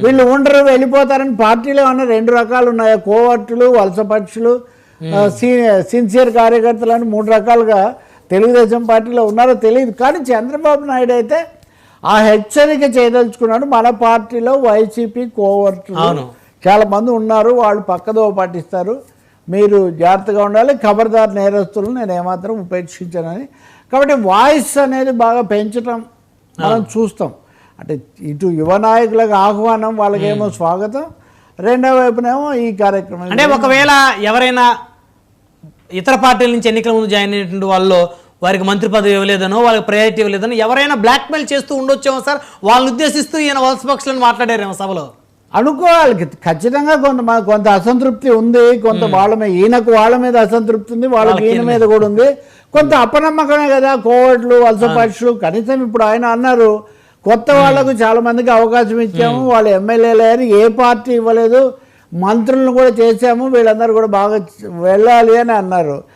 వీళ్ళు ఉండరు వెళ్ళిపోతారని పార్టీలో ఉన్న 2 రకాలు ఉన్నాయి, కోవర్టులు, వలసపక్షులు, సిన్సియర్ కార్యకర్తలు అని 3 రకాలుగా తెలుగుదేశం పార్టీలో ఉన్నారో తెలియదు. కానీ చంద్రబాబు నాయుడు అయితే ఆ హెచ్చరిక చేయదలుచుకున్నాడు. మన పార్టీలో వైసీపీ కోవర్టులు చాలా మంది ఉన్నారు, వాళ్ళు పక్కదో పట్టిస్తారు, మీరు జాగ్రత్తగా ఉండాలి, ఖబర్దార్ నేరస్తులను నేను ఏమాత్రం ఉపేక్షించానని. కాబట్టి వాయిస్ అనేది బాగా పెంచడం మనం చూస్తాం. అంటే ఇటు యువ నాయకులకు ఆహ్వానం, వాళ్ళకేమో స్వాగతం, రెండో వైపునేమో ఈ కార్యక్రమం. అంటే ఒకవేళ ఎవరైనా ఇతర పార్టీల నుంచి ఎన్నికల ముందు జాయిన్ అయినటువంటి వాళ్ళు వారికి మంత్రి పదవి ఇవ్వలేదనో, వాళ్ళకి ప్రయారిటీ ఇవ్వలేదనో ఎవరైనా బ్లాక్మెయిల్ చేస్తూ ఉండొచ్చేమో సార్, వాళ్ళని ఉద్దేశిస్తూ ఈయన వలసపక్షులను మాట్లాడారేమో సభలో. అనుకోవాలి, ఖచ్చితంగా కొంత అసంతృప్తి ఉంది, కొంత వాళ్ళ మీద, ఈయనకు వాళ్ళ మీద అసంతృప్తి ఉంది, వాళ్ళకి ఈయన మీద కూడా ఉంది, కొంత అపనమ్మకమే కదా. కోవట్లు, వలసపక్షులు, కనీసం ఇప్పుడు ఆయన అన్నారు కొత్త వాళ్లకు చాలా మందికి అవకాశం ఇచ్చాము, వాళ్ళు ఎమ్మెల్యేలు అని, ఏ పార్టీ ఇవ్వలేదు, మంత్రులను కూడా చేశాము, వీళ్ళందరూ కూడా బాగా వెళ్ళాలి అని అన్నారు.